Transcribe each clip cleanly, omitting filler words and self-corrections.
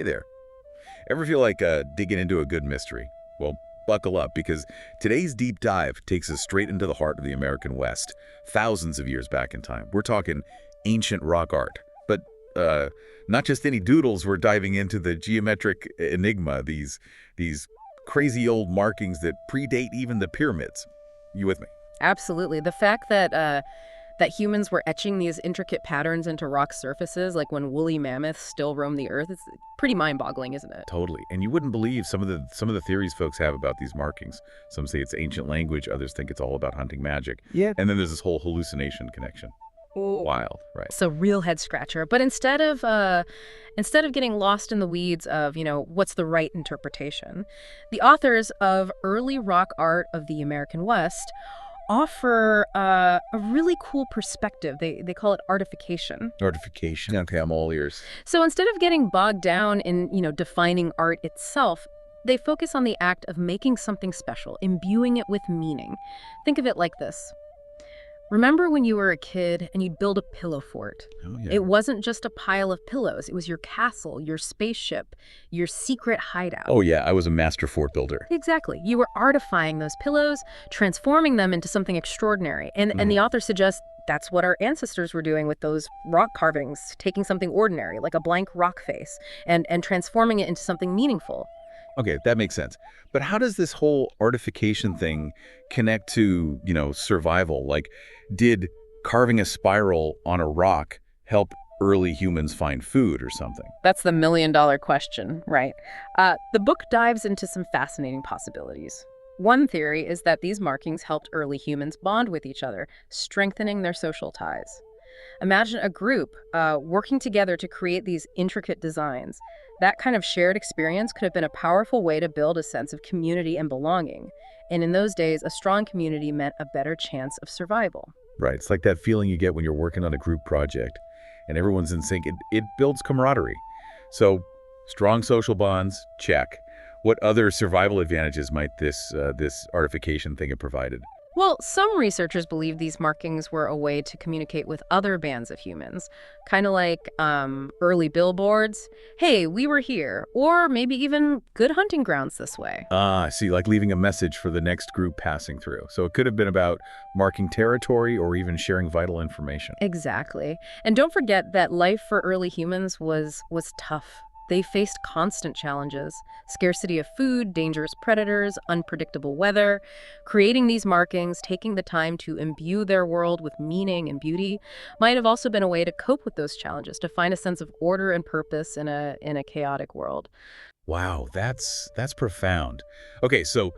Hey there. Ever feel like digging into a good mystery? Well, buckle up because today's deep dive takes us straight into the heart of the American West, thousands of years back in time. We're talking ancient rock art. But not just any doodles, we're diving into the geometric enigma, these crazy old markings that predate even the pyramids. You with me? Absolutely. The fact that humans were etching these intricate patterns into rock surfaces, like when woolly mammoths still roam the earth, is pretty mind-boggling, isn't it? Totally. And you wouldn't believe some of the theories folks have about these markings. Some say it's ancient language, others think it's all about hunting magic. Yeah. And then there's this whole hallucination connection. Wild, right? So real head scratcher. But instead of getting lost in the weeds of, what's the right interpretation, the authors of early rock art of the American West offer a really cool perspective. They call it artification. Artification. Okay, I'm all ears. So instead of getting bogged down in, defining art itself, they focus on the act of making something special, imbuing it with meaning. Think of it like this. Remember when you were a kid and you'd build a pillow fort? Oh, yeah. It wasn't just a pile of pillows. It was your castle, your spaceship, your secret hideout. Oh, yeah, I was a master fort builder. Exactly. You were artifying those pillows, transforming them into something extraordinary. And the author suggests that's what our ancestors were doing with those rock carvings, taking something ordinary, like a blank rock face, and transforming it into something meaningful. Okay, that makes sense. But how does this whole artification thing connect to, survival? Like, did carving a spiral on a rock help early humans find food or something? That's the million-dollar question, right? The book dives into some fascinating possibilities. One theory is that these markings helped early humans bond with each other, strengthening their social ties. Imagine a group working together to create these intricate designs. That kind of shared experience could have been a powerful way to build a sense of community and belonging. And in those days, a strong community meant a better chance of survival. Right, it's like that feeling you get when you're working on a group project and everyone's in sync. It builds camaraderie. So, strong social bonds, check. What other survival advantages might this artification thing have provided? Well, some researchers believe these markings were a way to communicate with other bands of humans, kind of like early billboards. Hey, we were here. Or maybe even good hunting grounds this way. I see, like leaving a message for the next group passing through. So it could have been about marking territory or even sharing vital information. Exactly. And don't forget that life for early humans was tough. They faced constant challenges, scarcity of food, dangerous predators, unpredictable weather. Creating these markings, taking the time to imbue their world with meaning and beauty, might have also been a way to cope with those challenges, to find a sense of order and purpose in a chaotic world. Wow, that's profound. Okay, so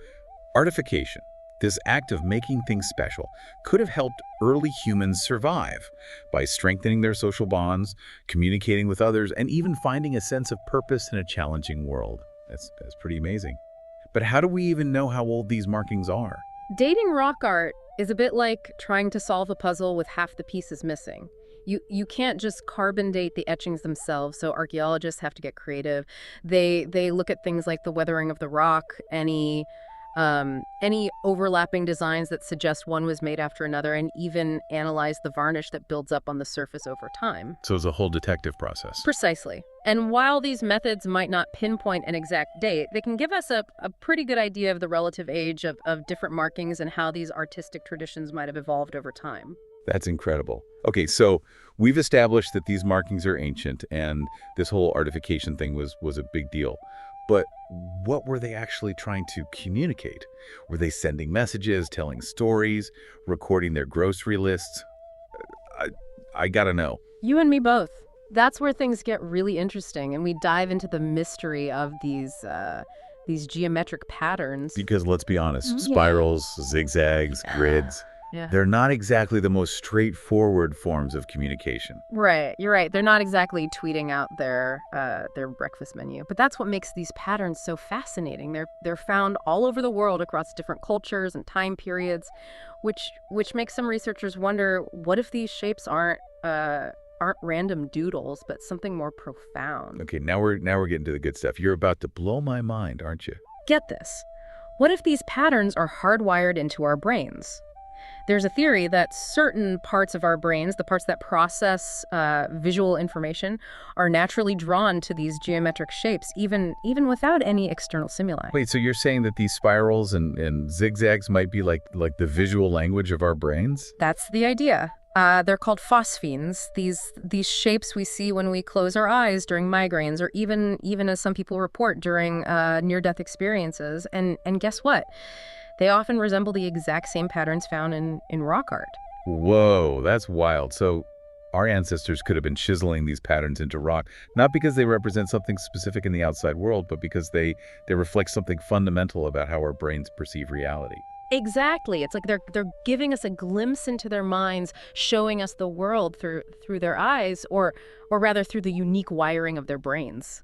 artification, this act of making things special, could have helped early humans survive by strengthening their social bonds, communicating with others, and even finding a sense of purpose in a challenging world. That's pretty amazing. But how do we even know how old these markings are? Dating rock art is a bit like trying to solve a puzzle with half the pieces missing. You can't just carbon date the etchings themselves, so archaeologists have to get creative. They look at things like the weathering of the rock, any overlapping designs that suggest one was made after another, and even analyze the varnish that builds up on the surface over time. So it's a whole detective process. Precisely. And while these methods might not pinpoint an exact date, they can give us a pretty good idea of the relative age of different markings and how these artistic traditions might have evolved over time. That's incredible. Okay, so we've established that these markings are ancient and this whole artification thing was a big deal. But what were they actually trying to communicate? Were they sending messages, telling stories, recording their grocery lists? I gotta know. You and me both. That's where things get really interesting, and we dive into the mystery of these geometric patterns. Because let's be honest, spirals, zigzags, grids, Yeah. they're not exactly the most straightforward forms of communication. Right, you're right. They're not exactly tweeting out their breakfast menu, but that's what makes these patterns so fascinating. They're found all over the world across different cultures and time periods, which makes some researchers wonder, what if these shapes aren't random doodles, but something more profound? Okay, now we're getting to the good stuff. You're about to blow my mind, aren't you? Get this. What if these patterns are hardwired into our brains? There's a theory that certain parts of our brains, the parts that process visual information, are naturally drawn to these geometric shapes, even without any external stimuli. Wait, so you're saying that these spirals and zigzags might be like the visual language of our brains? That's the idea. They're called phosphenes. These shapes we see when we close our eyes during migraines, or even as some people report during near-death experiences. And guess what? They often resemble the exact same patterns found in rock art. Whoa, that's wild. So our ancestors could have been chiseling these patterns into rock, not because they represent something specific in the outside world, but because they reflect something fundamental about how our brains perceive reality. Exactly. It's like they're giving us a glimpse into their minds, showing us the world through their eyes, or rather through the unique wiring of their brains.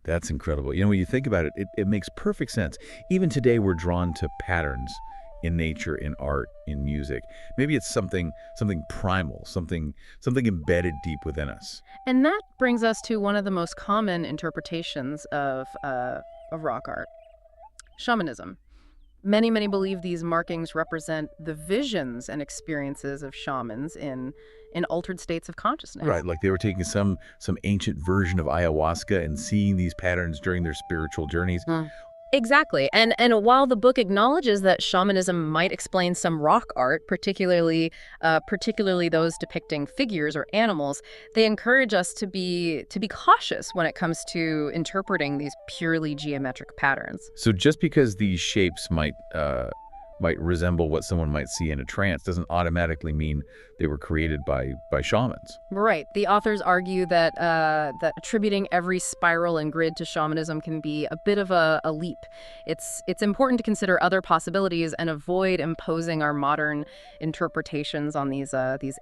That's incredible. You know, when you think about it, it makes perfect sense. Even today, we're drawn to patterns in nature, in art, in music. Maybe it's something primal, something embedded deep within us. And that brings us to one of the most common interpretations of rock art, shamanism. Many believe these markings represent the visions and experiences of shamans in altered states of consciousness. Right, like they were taking some ancient version of ayahuasca and seeing these patterns during their spiritual journeys. Exactly. And while the book acknowledges that shamanism might explain some rock art, particularly those depicting figures or animals, they encourage us to be cautious when it comes to interpreting these purely geometric patterns. So just because these shapes might resemble what someone might see in a trance doesn't automatically mean they were created by shamans. Right. The authors argue that attributing every spiral and grid to shamanism can be a bit of a leap. It's important to consider other possibilities and avoid imposing our modern interpretations on these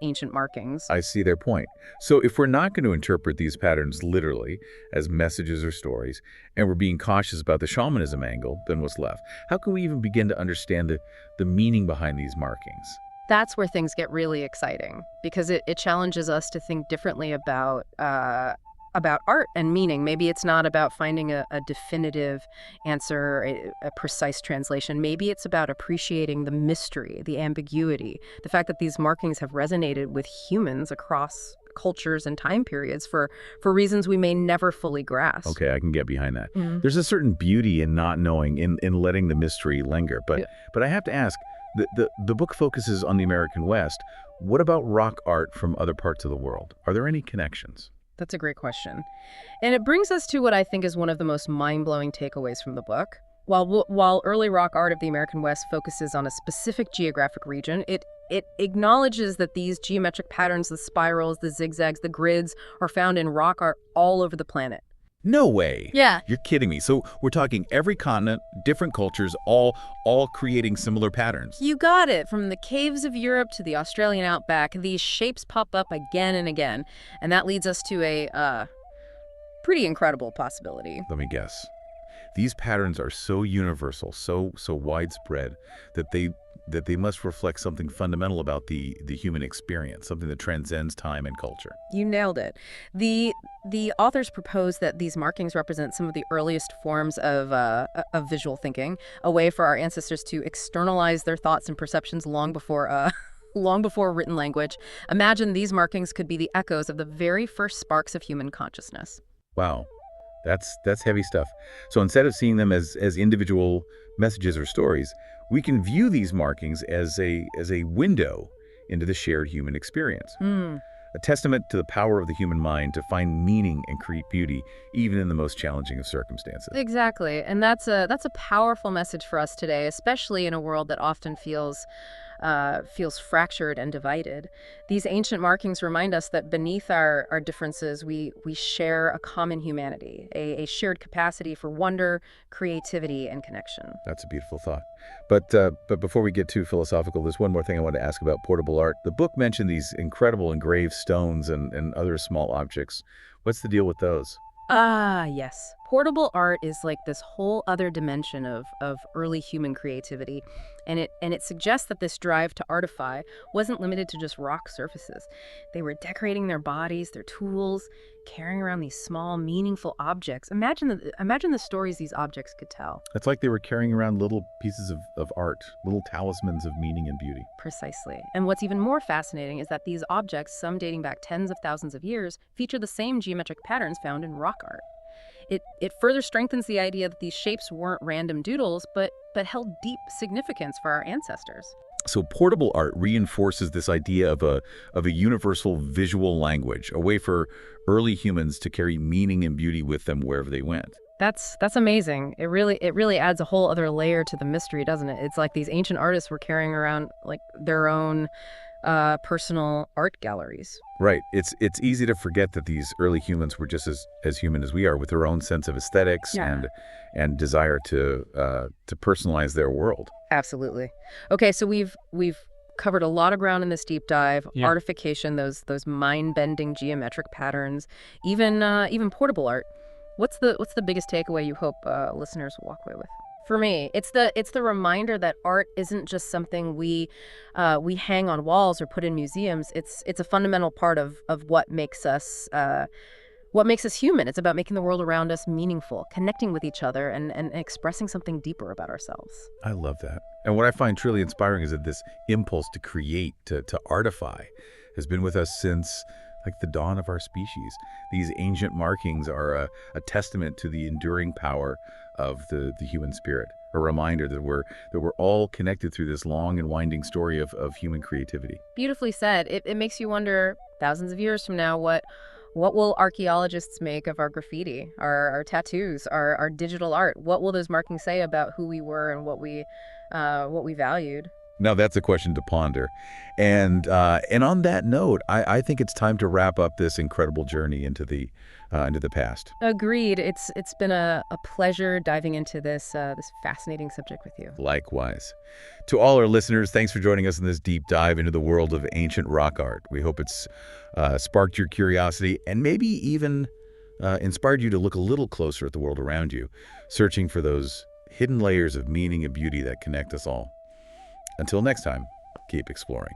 ancient markings. I see their point. So if we're not going to interpret these patterns literally as messages or stories, and we're being cautious about the shamanism angle, then what's left? How can we even begin to understand the meaning behind these markings? That's where things get really exciting, because it challenges us to think differently about art and meaning. Maybe it's not about finding a definitive answer, a precise translation. Maybe it's about appreciating the mystery, the ambiguity, the fact that these markings have resonated with humans across cultures and time periods for reasons we may never fully grasp. Okay, I can get behind that. Mhm. There's a certain beauty in not knowing, in letting the mystery linger. But Yeah. but I have to ask, the book focuses on the American West. What about rock art from other parts of the world? Are there any connections? That's a great question. And it brings us to what I think is one of the most mind-blowing takeaways from the book. While early rock art of the American West focuses on a specific geographic region, it acknowledges that these geometric patterns, the spirals, the zigzags, the grids, are found in rock art all over the planet. No way. Yeah. You're kidding me. So we're talking every continent, different cultures, all creating similar patterns. You got it. From the caves of Europe to the Australian outback, these shapes pop up again and again. And that leads us to a pretty incredible possibility. Let me guess. These patterns are so universal, so widespread that they must reflect something fundamental about the human experience, something that transcends time and culture. You nailed it. The authors propose that these markings represent some of the earliest forms of visual thinking, a way for our ancestors to externalize their thoughts and perceptions long before written language. Imagine these markings could be the echoes of the very first sparks of human consciousness. Wow. That's heavy stuff. So instead of seeing them as individual messages or stories, we can view these markings as a window into the shared human experience. A testament to the power of the human mind to find meaning and create beauty, even in the most challenging of circumstances. Exactly. And that's a powerful message for us today, especially in a world that often feels fractured and divided. These ancient markings remind us that beneath our differences, we share a common humanity, a shared capacity for wonder, creativity, and connection. That's a beautiful thought. But before we get too philosophical, there's one more thing I want to ask about portable art. The book mentioned these incredible engraved stones and other small objects. What's the deal with those? Ah, yes. Portable art is like this whole other dimension of early human creativity, and it suggests that this drive to artify wasn't limited to just rock surfaces. They were decorating their bodies, their tools, carrying around these small, meaningful objects. Imagine the stories these objects could tell. It's like they were carrying around little pieces of art, little talismans of meaning and beauty. Precisely. And what's even more fascinating is that these objects, some dating back tens of thousands of years, feature the same geometric patterns found in rock art. It further strengthens the idea that these shapes weren't random doodles, but held deep significance for our ancestors. So portable art reinforces this idea of a universal visual language, a way for early humans to carry meaning and beauty with them wherever they went. That's amazing. It really adds a whole other layer to the mystery, doesn't it? It's like these ancient artists were carrying around like their own personal art galleries. Right. It's easy to forget that these early humans were just as human as we are, with their own sense of aesthetics and desire to personalize their world. Absolutely. Okay, so we've covered a lot of ground in this deep dive. Yeah. Artification, those mind-bending geometric patterns, even portable art. What's the biggest takeaway you hope listeners walk away with? For me, it's the reminder that art isn't just something we hang on walls or put in museums. It's a fundamental part of what makes us human. It's about making the world around us meaningful, connecting with each other, and expressing something deeper about ourselves. I love that. And what I find truly inspiring is that this impulse to create, to artify, has been with us since like the dawn of our species. These ancient markings are a testament to the enduring power of the human spirit, a reminder that we're all connected through this long and winding story of human creativity. Beautifully said. It makes you wonder, thousands of years from now, what will archaeologists make of our graffiti, our tattoos, our digital art? What will those markings say about who we were and what we valued? Now that's a question to ponder. And on that note, I think it's time to wrap up this incredible journey into the past. Agreed. It's been a pleasure diving into this fascinating subject with you. Likewise. To all our listeners, thanks for joining us in this deep dive into the world of ancient rock art. We hope it's sparked your curiosity and maybe even inspired you to look a little closer at the world around you, searching for those hidden layers of meaning and beauty that connect us all. Until next time, keep exploring.